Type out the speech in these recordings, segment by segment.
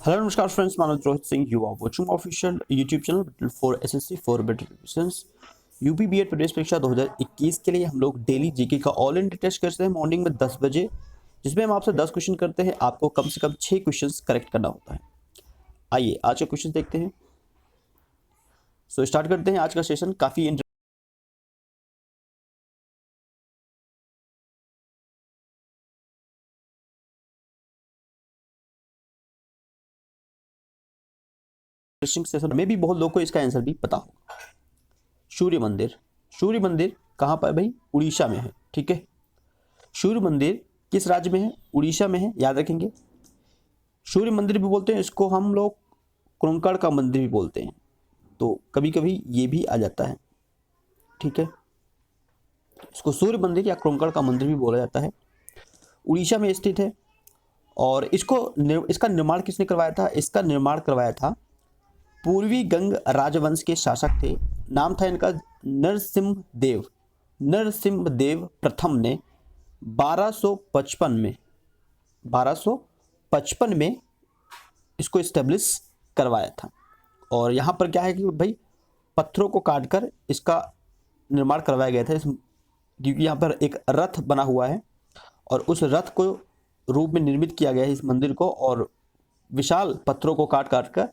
Hello नमस्कार friends, Manav Rohit Singh, you are watching official YouTube channel for SSC for better preparations. UP BEd प्रवेश परीक्षा 2021 के लिए हम लोग डेली जीके का ऑल इंडिया टेस्ट करते हैं मॉर्निंग में 10 बजे, जिसमें हम आपसे 10 क्वेश्चन करते हैं। आपको कम से कम 6 क्वेश्चन करेक्ट करना होता है। आइए आज का क्वेश्चन देखते हैं। सो स्टार्ट करते हैं आज का सेशन। काफी इंटरेस्टिंग सेशन में भी बहुत लोगों को इसका आंसर भी पता होगा। सूर्य मंदिर, सूर्य मंदिर कहाँ पर भाई? उड़ीसा में है। ठीक है, सूर्य मंदिर किस राज्य में है? उड़ीसा में है, याद रखेंगे। सूर्य मंदिर भी बोलते हैं इसको हम लोग, कंकड़ का मंदिर भी बोलते हैं, तो कभी कभी ये भी आ जाता है। ठीक है, इसको सूर्य मंदिर या कंकड़ का मंदिर भी बोला जाता है। उड़ीसा में स्थित है। और इसका निर्माण किसने करवाया था? इसका निर्माण करवाया था पूर्वी गंग राजवंश के शासक थे। नाम था इनका नरसिम्ह देव। नरसिम्ह देव प्रथम ने 1255 में इसको इस्टेब्लिश करवाया था। और यहाँ पर क्या है कि भाई पत्थरों को काटकर इसका निर्माण करवाया गया था, क्योंकि यहाँ पर एक रथ बना हुआ है और उस रथ को रूप में निर्मित किया गया है इस मंदिर को, और विशाल पत्थरों को काट काट कर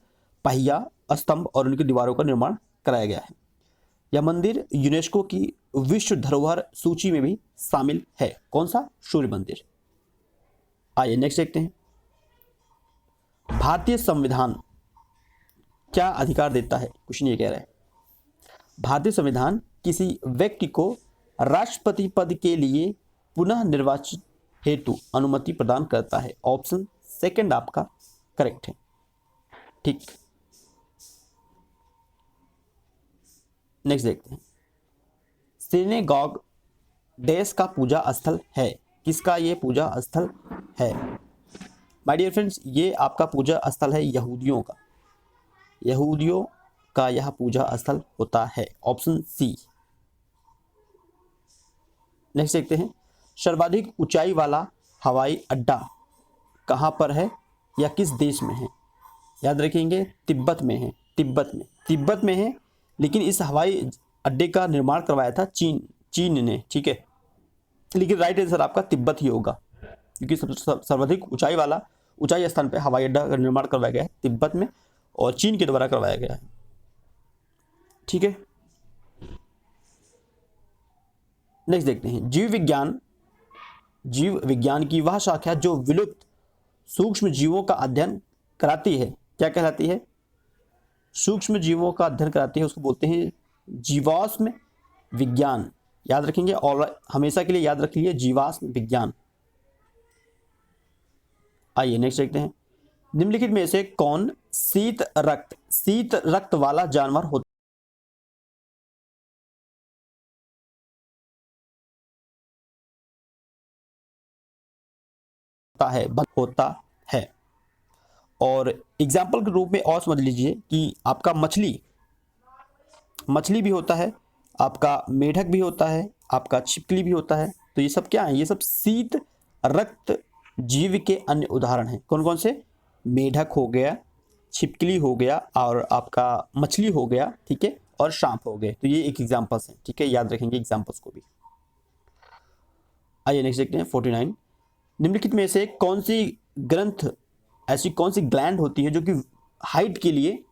पहिया, स्तंभ और उनकी दीवारों का निर्माण कराया गया है। यह मंदिर यूनेस्को की विश्व धरोहर सूची में भी शामिल है। कौन सा? सूर्य मंदिर। आइए नेक्स्ट देखते हैं। भारतीय संविधान क्या अधिकार देता है? कुछ नहीं कह रहा है। भारतीय संविधान किसी व्यक्ति को राष्ट्रपति पद के लिए पुनः निर्वाचित हेतु अनुमति प्रदान करता है। ऑप्शन सेकंड आपका करेक्ट है। ठीक, नेक्स्ट देखते हैं। सिनेगॉग देश का पूजा स्थल है। किसका ये पूजा स्थल है? माय डियर फ्रेंड्स, ये आपका पूजा स्थल है यहूदियों का। यहूदियों का यह पूजा स्थल होता है। Option C. नेक्स्ट देखते हैं। सर्वाधिक ऊंचाई वाला हवाई अड्डा कहाँ पर है या किस देश में है? याद रखेंगे, तिब्बत में है। तिब्बत में है, लेकिन इस हवाई अड्डे का निर्माण करवाया था चीन ने। ठीक है, लेकिन राइट आंसर आपका तिब्बत ही होगा, क्योंकि सर्वाधिक ऊंचाई स्थान पे हवाई अड्डा का निर्माण करवाया गया है तिब्बत में, और चीन के द्वारा करवाया गया है। ठीक है, नेक्स्ट देखते हैं। जीव विज्ञान की वह शाखा जो विलुप्त सूक्ष्म जीवों का अध्ययन कराती है, क्या कहलाती है? सूक्ष्म जीवों का अध्ययन कराती है, उसको बोलते हैं जीवाश्म विज्ञान। याद रखेंगे और हमेशा के लिए याद रख लीजिए, जीवाश्म विज्ञान। आइए नेक्स्ट देखते हैं। निम्नलिखित में से कौन शीत रक्त वाला जानवर होता होता है? और एग्जाम्पल के रूप में और समझ लीजिए कि आपका मछली भी होता है, आपका मेढक भी होता है, आपका छिपकली भी होता है। तो ये सब क्या है? ये सब शीत रक्त जीव के अन्य उदाहरण हैं। कौन कौन से? मेढक हो गया, छिपकली हो गया, और आपका मछली हो गया। ठीक है, और सांप हो गए। तो ये एक एग्जाम्पल्स हैं। ठीक है, याद रखेंगे एग्जाम्पल्स को भी। आइए नेक्स्ट देखते हैं 49। निम्नलिखित में से कौन सी ग्रंथ, ऐसी कौन सी ग्लैंड होती है जो कि हाइट के लिए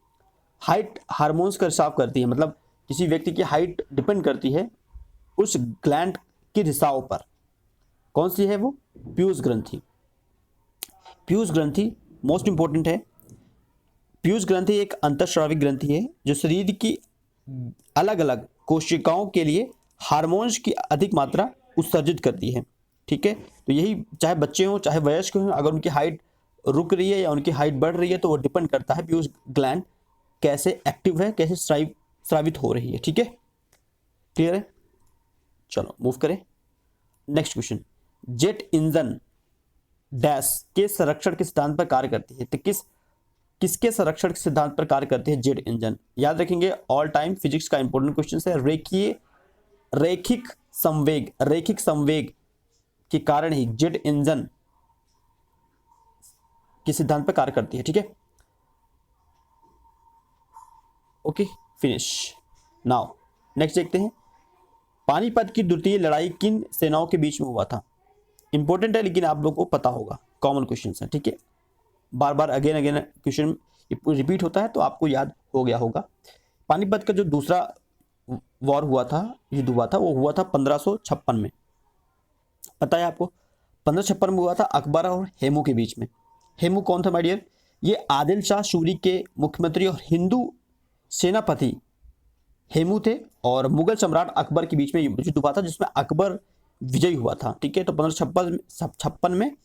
हाइट हार्मोन्स का रिसाव करती है? मतलब किसी व्यक्ति की हाइट डिपेंड करती है उस ग्लैंड के रिसाव पर। कौन सी है वो? पीयूष ग्रंथि। पीयूष ग्रंथि मोस्ट इंपॉर्टेंट है। पीयूष ग्रंथि एक अंतःस्रावी ग्रंथि है जो शरीर की अलग अलग कोशिकाओं के लिए हार्मोन्स की अधिक मात्रा उत्सर्जित करती है। ठीक है, तो यही चाहे बच्चे हों चाहे वयस्क हों, अगर उनकी हाइट रुक रही है या उनकी हाइट बढ़ रही है तो वो डिपेंड करता है पीयूष ग्लैंड कैसे एक्टिव है, कैसे स्रावित हो रही है। ठीक है, क्लियर है? चलो मूव करें। Next question. Jet engine dash के संरक्षण के सिद्धांत पर कार्य करती है। तो किसके संरक्षण के सिद्धांत पर कार्य करती है जेट इंजन? याद रखेंगे, ऑल टाइम फिजिक्स का इंपॉर्टेंट क्वेश्चन है। रैखिक संवेग के कारण ही जेट इंजन के सिद्धांत पर कार्य करती है। ठीक है, ओके, फिनिश। नाउ नेक्स्ट देखते हैं, पानीपत की द्वितीय लड़ाई किन सेनाओं के बीच में हुआ था? इंपॉर्टेंट है लेकिन आप लोगों को पता होगा, कॉमन क्वेश्चन है, ठीक है, बार बार अगेन अगेन क्वेश्चन रिपीट होता है तो आपको याद हो गया होगा। पानीपत का जो दूसरा वॉर हुआ था, युद्ध हुआ था, वो हुआ था 1556 में। पता है आपको? 1556 में हुआ था अकबर और हेमू के बीच में। हेमू कौन था माय डियर? ये आदिल शाह सूरी के मुख्यमंत्री और हिंदू सेनापति हेमू थे, और मुगल सम्राट अकबर के बीच में युद्ध हुआ था जिसमें अकबर विजयी हुआ था, ठीक है। तो 1556 में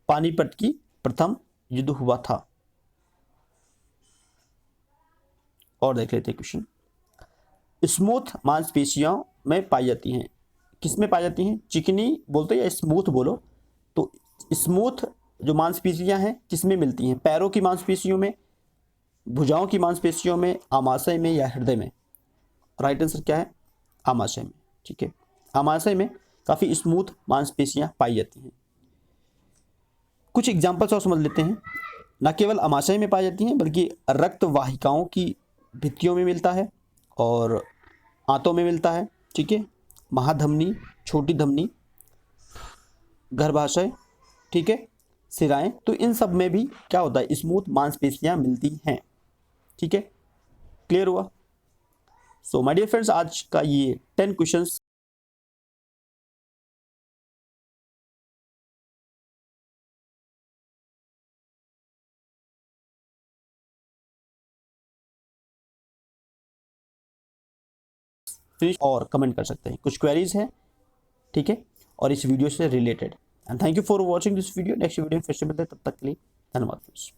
पानीपत की प्रथम युद्ध हुआ था। और देख लेते हैं क्वेश्चन, स्मूथ मांसपेशियों में पाई जाती हैं, किस में पाई जाती हैं? चिकनी बोलते हैं या स्मूथ बोलो, तो स्मूथ जो मांसपेशियां हैं किस में मिलती हैं? पैरों की मांसपेशियों में, भुजाओं की मांसपेशियों में, आमाशय में या हृदय में? राइट आंसर क्या है? आमाशय में, ठीक है। आमाशय में काफी स्मूथ मांसपेशियां पाई जाती हैं। कुछ एग्जाम्पल्स और समझ लेते हैं। न केवल आमाशय में पाई जाती हैं बल्कि रक्त वाहिकाओं की भित्तियों में मिलता है और आंतों में मिलता है, ठीक है। महाधमनी, छोटी धमनी, गर्भाशय, ठीक है, सिराएं, तो इन सब में भी क्या होता है? स्मूथ मांसपेशियां मिलती हैं, ठीक है। क्लियर हुआ? सो माय डियर फ्रेंड्स, आज का ये 10 क्वेश्चंस फिनिश, और कमेंट कर सकते हैं, कुछ क्वेरीज हैं, ठीक है, और इस वीडियो से related. And thank you for watching this video. Next video में फिर से मिलते हैं, तब तक के लिए धन्यवाद फ्रेंड्स।